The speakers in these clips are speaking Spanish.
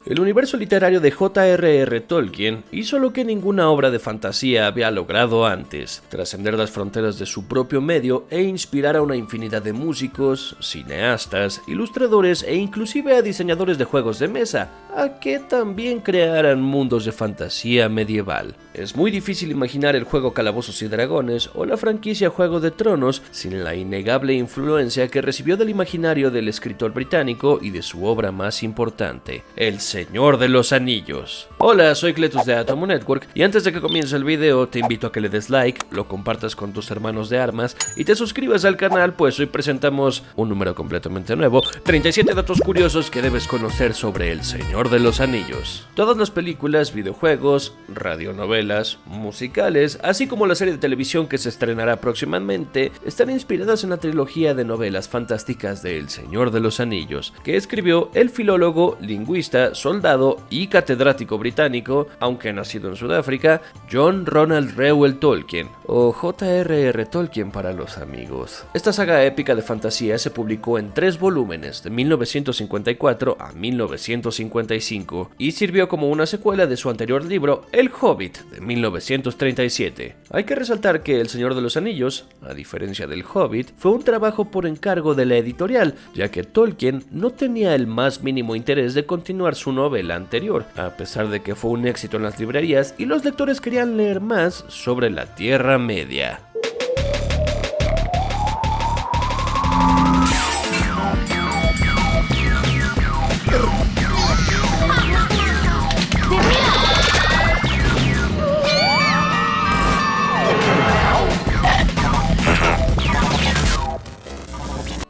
El universo literario de J.R.R. Tolkien hizo lo que ninguna obra de fantasía había logrado antes: trascender las fronteras de su propio medio e inspirar a una infinidad de músicos, cineastas, ilustradores e inclusive a diseñadores de juegos de mesa, a que también crearan mundos de fantasía medieval. Es muy difícil imaginar el juego Calabozos y Dragones o la franquicia Juego de Tronos sin la innegable influencia que recibió del imaginario del escritor británico y de su obra más importante, El Señor de los Anillos. Hola, soy Cletus de Atomo Network y antes de que comience el video te invito a que le des like, lo compartas con tus hermanos de armas y te suscribas al canal, pues hoy presentamos un número completamente nuevo: 37 datos curiosos que debes conocer sobre El Señor de los Anillos. Todas las películas, videojuegos, radionovelas, musicales, así como la serie de televisión que se estrenará próximamente, están inspiradas en la trilogía de novelas fantásticas de El Señor de los Anillos, que escribió el filólogo, lingüista, soldado y catedrático británico, aunque nacido en Sudáfrica, John Ronald Reuel Tolkien, o J.R.R. Tolkien para los amigos. Esta saga épica de fantasía se publicó en 3 volúmenes de 1954 a 1955 y sirvió como una secuela de su anterior libro, El Hobbit, de 1937. Hay que resaltar que El Señor de los Anillos, a diferencia del Hobbit, fue un trabajo por encargo de la editorial, ya que Tolkien no tenía el más mínimo interés de continuar su novela anterior, a pesar de que fue un éxito en las librerías y los lectores querían leer más sobre la Tierra Media.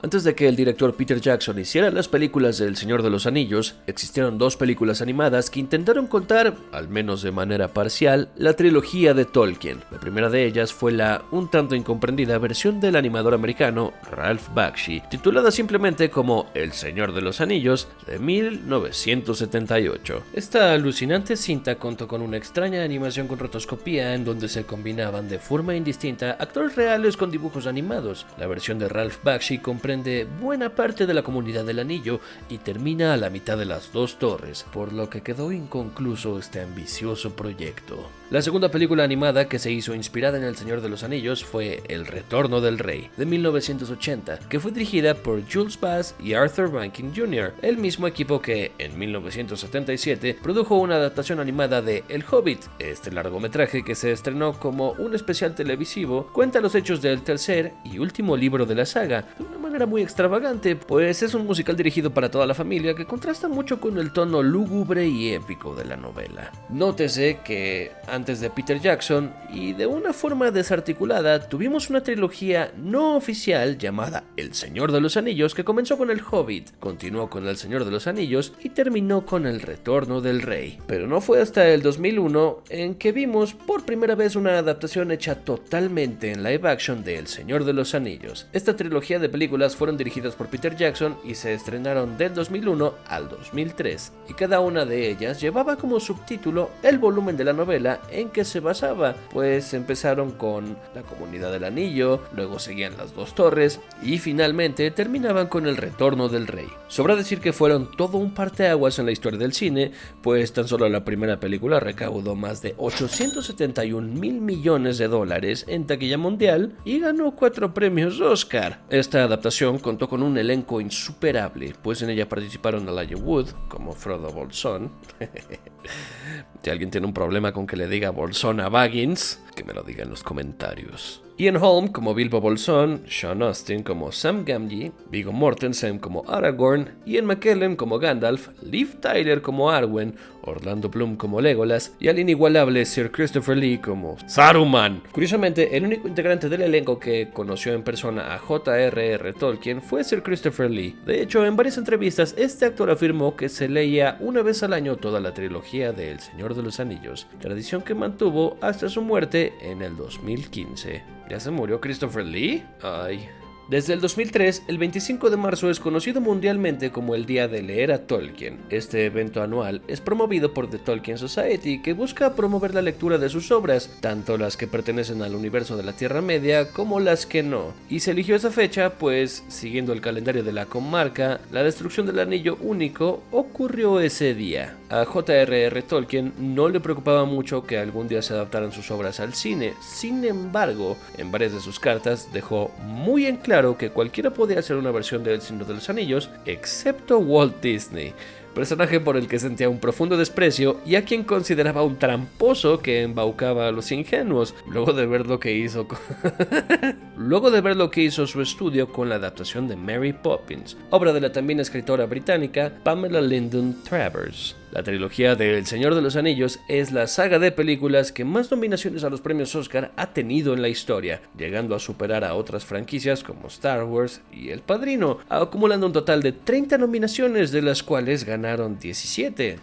Antes de que el director Peter Jackson hiciera las películas de El Señor de los Anillos, existieron 2 películas animadas que intentaron contar, al menos de manera parcial, la trilogía de Tolkien. La primera de ellas fue la un tanto incomprendida versión del animador americano Ralph Bakshi, titulada simplemente como El Señor de los Anillos, de 1978. Esta alucinante cinta contó con una extraña animación con rotoscopía en donde se combinaban de forma indistinta actores reales con dibujos animados. La versión de Ralph Bakshi comprende buena parte de la comunidad del anillo y termina a la mitad de las 2 torres, por lo que quedó inconcluso este ambicioso proyecto. La segunda película animada que se hizo inspirada en El Señor de los Anillos fue El Retorno del Rey, de 1980, que fue dirigida por Jules Bass y Arthur Rankin Jr., el mismo equipo que, en 1977, produjo una adaptación animada de El Hobbit. Este largometraje, que se estrenó como un especial televisivo, cuenta los hechos del tercer y último libro de la saga, de una manera muy extravagante, pues es un musical dirigido para toda la familia que contrasta mucho con el tono lúgubre y épico de la novela. Nótese que antes de Peter Jackson, y de una forma desarticulada, tuvimos una trilogía no oficial llamada El Señor de los Anillos, que comenzó con El Hobbit, continuó con El Señor de los Anillos y terminó con El Retorno del Rey. Pero no fue hasta el 2001 en que vimos por primera vez una adaptación hecha totalmente en live action de El Señor de los Anillos. Esta trilogía de películas fueron dirigidas por Peter Jackson y se estrenaron del 2001 al 2003, y cada una de ellas llevaba como subtítulo el volumen de la novela en que se basaba, pues empezaron con La Comunidad del Anillo, luego seguían Las 2 Torres y finalmente terminaban con El Retorno del Rey. Sobra decir que fueron todo un parteaguas en la historia del cine, pues tan solo la primera película recaudó más de 871 mil millones de dólares en taquilla mundial y ganó 4 premios Oscar. Esta adaptación contó con un elenco insuperable, pues en ella participaron Elijah Wood como Frodo Bolsón. Si alguien tiene un problema con que le diga Bolsón a Baggins, que me lo diga en los comentarios. Ian Holm como Bilbo Bolsón, Sean Astin como Sam Gamgee, Viggo Mortensen como Aragorn, Ian McKellen como Gandalf, Liv Tyler como Arwen, Orlando Bloom como Legolas y al inigualable Sir Christopher Lee como Saruman. Curiosamente, el único integrante del elenco que conoció en persona a J.R.R. Tolkien fue Sir Christopher Lee. De hecho, en varias entrevistas, este actor afirmó que se leía una vez al año toda la trilogía de El Señor de los Anillos, tradición que mantuvo hasta su muerte en el 2015. ¿Ya se murió Christopher Lee? Ay. Desde el 2003, el 25 de marzo es conocido mundialmente como el Día de Leer a Tolkien. Este evento anual es promovido por The Tolkien Society, que busca promover la lectura de sus obras, tanto las que pertenecen al universo de la Tierra Media como las que no. Y se eligió esa fecha, pues, siguiendo el calendario de la comarca, la destrucción del Anillo Único ocurrió ese día. A J.R.R. Tolkien no le preocupaba mucho que algún día se adaptaran sus obras al cine. Sin embargo, en varias de sus cartas dejó muy en claro que cualquiera podía hacer una versión de El Señor de los Anillos, excepto Walt Disney, personaje por el que sentía un profundo desprecio y a quien consideraba un tramposo que embaucaba a los ingenuos, luego de ver lo que hizo su estudio con la adaptación de Mary Poppins, obra de la también escritora británica Pamela Lyndon Travers. La trilogía de El Señor de los Anillos es la saga de películas que más nominaciones a los premios Oscar ha tenido en la historia, llegando a superar a otras franquicias como Star Wars y El Padrino, acumulando un total de 30 nominaciones, de las cuales ganaron 17,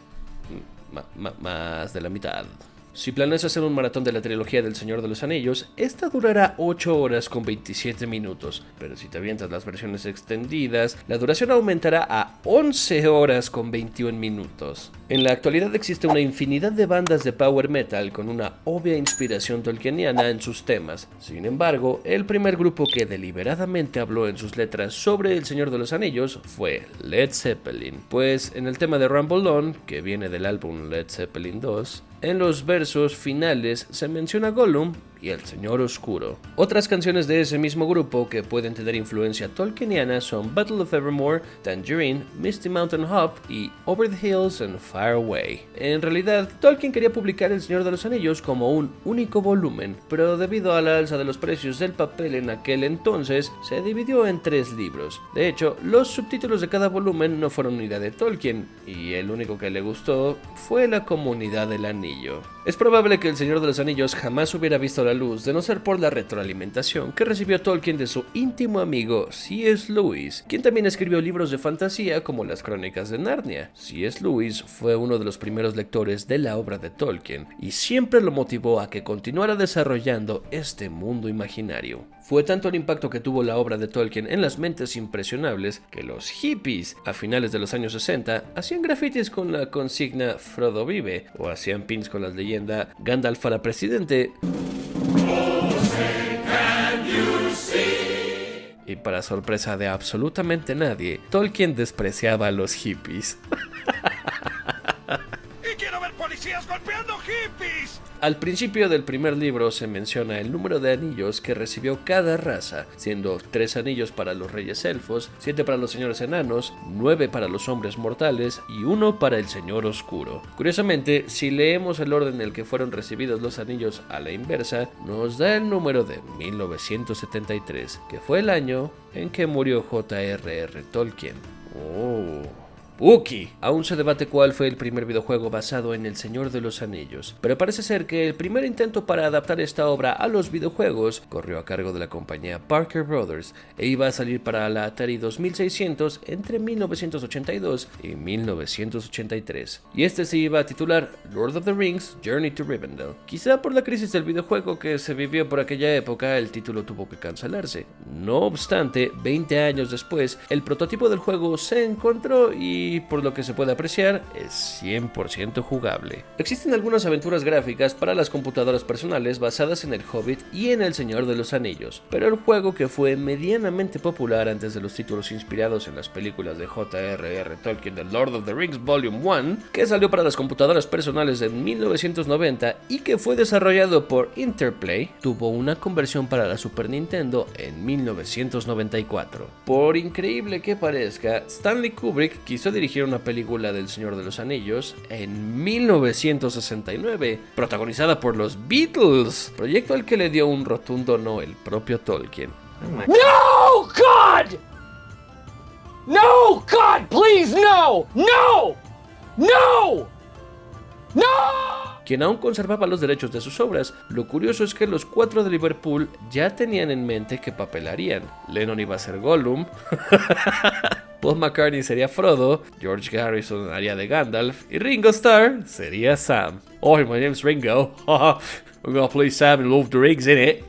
más de la mitad. Si planeas hacer un maratón de la trilogía del Señor de los Anillos, esta durará 8 horas con 27 minutos, pero si te avientas las versiones extendidas, la duración aumentará a 11 horas con 21 minutos. En la actualidad existe una infinidad de bandas de power metal con una obvia inspiración tolkieniana en sus temas. Sin embargo, el primer grupo que deliberadamente habló en sus letras sobre El Señor de los Anillos fue Led Zeppelin, pues en el tema de Rumble On, que viene del álbum Led Zeppelin II, en los versos finales se menciona Gollum y el Señor Oscuro. Otras canciones de ese mismo grupo que pueden tener influencia tolkieniana son Battle of Evermore, Tangerine, Misty Mountain Hop y Over the Hills and Far Away. En realidad, Tolkien quería publicar El Señor de los Anillos como un único volumen, pero debido a la alza de los precios del papel en aquel entonces, se dividió en 3 libros. De hecho, los subtítulos de cada volumen no fueron idea de Tolkien, y el único que le gustó fue la Comunidad del Anillo. Es probable que El Señor de los Anillos jamás hubiera visto la luz de no ser por la retroalimentación que recibió Tolkien de su íntimo amigo C.S. Lewis, quien también escribió libros de fantasía como las Crónicas de Narnia. C.S. Lewis fue uno de los primeros lectores de la obra de Tolkien y siempre lo motivó a que continuara desarrollando este mundo imaginario. Fue tanto el impacto que tuvo la obra de Tolkien en las mentes impresionables que los hippies, a finales de los años 60, hacían grafitis con la consigna Frodo vive, o hacían pins con la leyenda Gandalf para presidente. Y para sorpresa de absolutamente nadie, Tolkien despreciaba a los hippies. ¡Y quiero ver policías golpeando hippies! Al principio del primer libro se menciona el número de anillos que recibió cada raza, siendo 3 anillos para los reyes elfos, 7 para los señores enanos, 9 para los hombres mortales y 1 para el señor oscuro. Curiosamente, si leemos el orden en el que fueron recibidos los anillos a la inversa, nos da el número de 1973, que fue el año en que murió J.R.R. Tolkien. Wookiee. Aún se debate cuál fue el primer videojuego basado en El Señor de los Anillos, pero parece ser que el primer intento para adaptar esta obra a los videojuegos corrió a cargo de la compañía Parker Brothers e iba a salir para la Atari 2600 entre 1982 y 1983. Y este se iba a titular Lord of the Rings Journey to Rivendell. Quizá por la crisis del videojuego que se vivió por aquella época, el título tuvo que cancelarse. No obstante, 20 años después, el prototipo del juego se encontró y por lo que se puede apreciar, es 100% jugable. Existen algunas aventuras gráficas para las computadoras personales basadas en El Hobbit y en El Señor de los Anillos, pero el juego que fue medianamente popular antes de los títulos inspirados en las películas de J.R.R. Tolkien de Lord of the Rings Volume 1, que salió para las computadoras personales en 1990 y que fue desarrollado por Interplay, tuvo una conversión para la Super Nintendo en 1994. Por increíble que parezca, Stanley Kubrick quiso dirigir una película del Señor de los Anillos en 1969, protagonizada por los Beatles, proyecto al que le dio un rotundo no el propio Tolkien. No, God! No, God, please, no! No! No! No! Quien aún conservaba los derechos de sus obras. Lo curioso es que los 4 de Liverpool ya tenían en mente qué papel harían. Lennon iba a ser Gollum, Paul McCartney sería Frodo, George Harrison haría de Gandalf y Ringo Starr sería Sam. Oh, my name's Ringo. I'm gonna play Sam in Lord of the Rings, innit?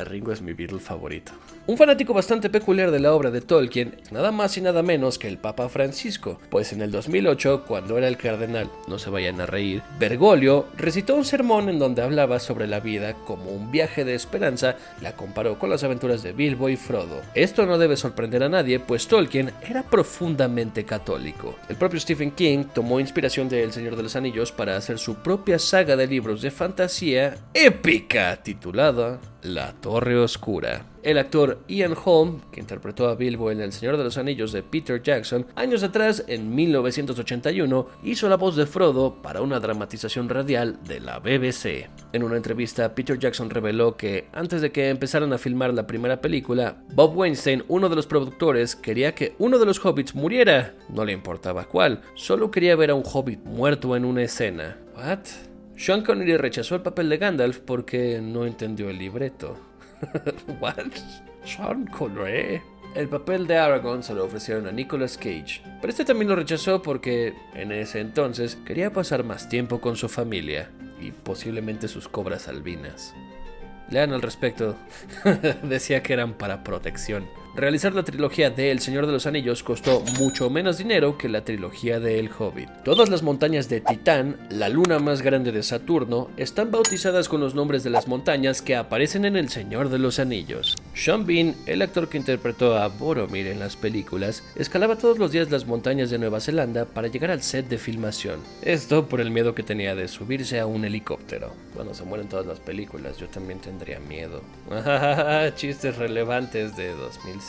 Ringo es mi Beatle favorito. Un fanático bastante peculiar de la obra de Tolkien, nada más y nada menos que el Papa Francisco, pues en el 2008, cuando era el cardenal, no se vayan a reír, Bergoglio recitó un sermón en donde hablaba sobre la vida como un viaje de esperanza y la comparó con las aventuras de Bilbo y Frodo. Esto no debe sorprender a nadie, pues Tolkien era profundamente católico. El propio Stephen King tomó inspiración de El Señor de los Anillos para hacer su propia saga de libros de fantasía épica titulada La Torre Oscura. El actor Ian Holm, que interpretó a Bilbo en El Señor de los Anillos de Peter Jackson, años atrás, en 1981, hizo la voz de Frodo para una dramatización radial de la BBC. En una entrevista, Peter Jackson reveló que, antes de que empezaran a filmar la primera película, Bob Weinstein, uno de los productores, quería que uno de los hobbits muriera. No le importaba cuál, solo quería ver a un hobbit muerto en una escena. ¿What? Sean Connery rechazó el papel de Gandalf porque no entendió el libreto. ¿What? Sean Connery. El papel de Aragorn se lo ofrecieron a Nicolas Cage, pero este también lo rechazó porque en ese entonces quería pasar más tiempo con su familia y posiblemente sus cobras albinas. Lean al respecto. Decía que eran para protección. Realizar la trilogía de El Señor de los Anillos costó mucho menos dinero que la trilogía de El Hobbit. Todas las montañas de Titán, la luna más grande de Saturno, están bautizadas con los nombres de las montañas que aparecen en El Señor de los Anillos. Sean Bean, el actor que interpretó a Boromir en las películas, escalaba todos los días las montañas de Nueva Zelanda para llegar al set de filmación. Esto por el miedo que tenía de subirse a un helicóptero. Bueno, se mueren todas las películas, yo también tendría miedo. Chistes relevantes de 2006.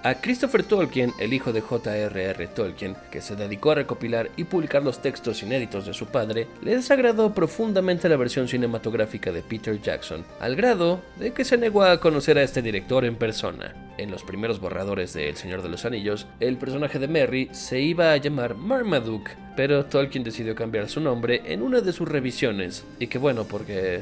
A Christopher Tolkien, el hijo de J.R.R. Tolkien, que se dedicó a recopilar y publicar los textos inéditos de su padre, le desagradó profundamente la versión cinematográfica de Peter Jackson, al grado de que se negó a conocer a este director en persona. En los primeros borradores de El Señor de los Anillos, el personaje de Merry se iba a llamar Marmaduke, pero Tolkien decidió cambiar su nombre en una de sus revisiones. Y qué bueno, porque...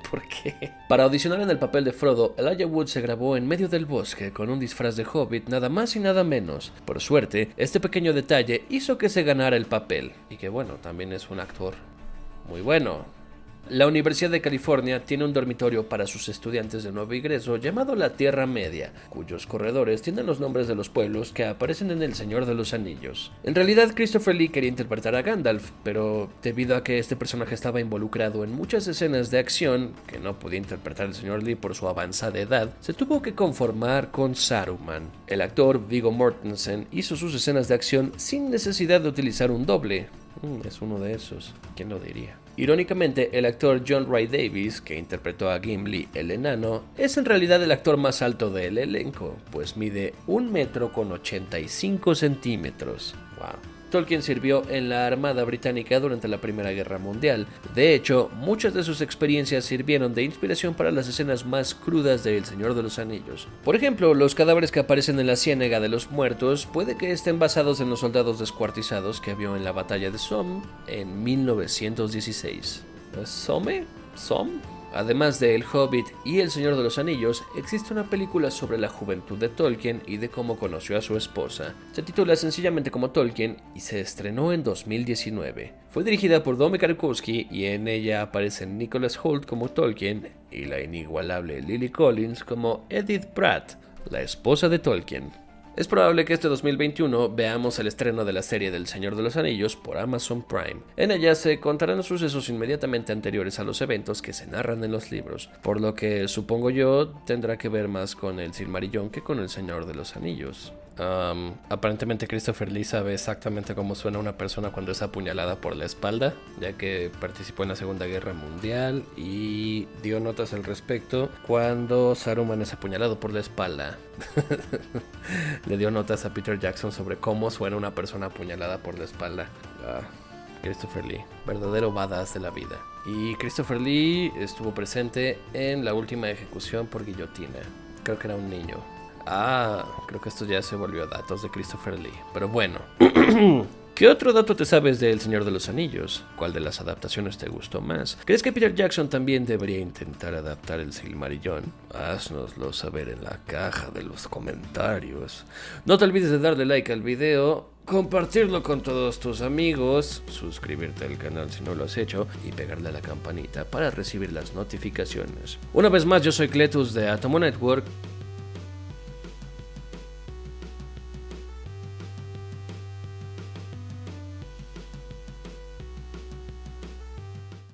¿Por qué? Para audicionar en el papel de Frodo, Elijah Wood se grabó en medio del bosque con un disfraz de hobbit, nada más y nada menos. Por suerte, este pequeño detalle hizo que se ganara el papel. Y que bueno, también es un actor muy bueno. La Universidad de California tiene un dormitorio para sus estudiantes de nuevo ingreso llamado la Tierra Media, cuyos corredores tienen los nombres de los pueblos que aparecen en El Señor de los Anillos. En realidad, Christopher Lee quería interpretar a Gandalf, pero debido a que este personaje estaba involucrado en muchas escenas de acción que no podía interpretar el señor Lee por su avanzada edad, se tuvo que conformar con Saruman. El actor Viggo Mortensen hizo sus escenas de acción sin necesidad de utilizar un doble. Es uno de esos, ¿quién lo diría? Irónicamente, el actor John Rhys Davies, que interpretó a Gimli el enano, es en realidad el actor más alto del elenco, pues mide 1,85 m. Wow. Tolkien sirvió en la Armada Británica durante la Primera Guerra Mundial. De hecho, muchas de sus experiencias sirvieron de inspiración para las escenas más crudas de El Señor de los Anillos. Por ejemplo, los cadáveres que aparecen en la Ciénaga de los Muertos puede que estén basados en los soldados descuartizados que vio en la batalla de Somme en 1916. ¿Somme? Además de El Hobbit y El Señor de los Anillos, existe una película sobre la juventud de Tolkien y de cómo conoció a su esposa. Se titula sencillamente como Tolkien y se estrenó en 2019. Fue dirigida por Dominic Tarkovsky y en ella aparecen Nicholas Hoult como Tolkien y la inigualable Lily Collins como Edith Pratt, la esposa de Tolkien. Es probable que este 2021 veamos el estreno de la serie del Señor de los Anillos por Amazon Prime. En ella se contarán los sucesos inmediatamente anteriores a los eventos que se narran en los libros, por lo que supongo yo tendrá que ver más con el Silmarillón que con el Señor de los Anillos. Aparentemente Christopher Lee sabe exactamente cómo suena una persona cuando es apuñalada por la espalda, ya que participó en la Segunda Guerra Mundial y dio notas al respecto cuando Saruman es apuñalado por la espalda. Le dio notas a Peter Jackson sobre cómo suena una persona apuñalada por la espalda. Christopher Lee, verdadero badass de la vida. Y Christopher Lee estuvo presente en la última ejecución por guillotina. Creo que era un niño. Creo que esto ya se volvió datos de Christopher Lee. Pero bueno. ¿Qué otro dato te sabes de El Señor de los Anillos? ¿Cuál de las adaptaciones te gustó más? ¿Crees que Peter Jackson también debería intentar adaptar el Silmarillón? Haznoslo saber en la caja de los comentarios. No te olvides de darle like al video compartirlo con todos tus amigos, suscribirte al canal si no lo has hecho y pegarle a la campanita para recibir las notificaciones. Una vez más, yo soy Cletus de Atomo Network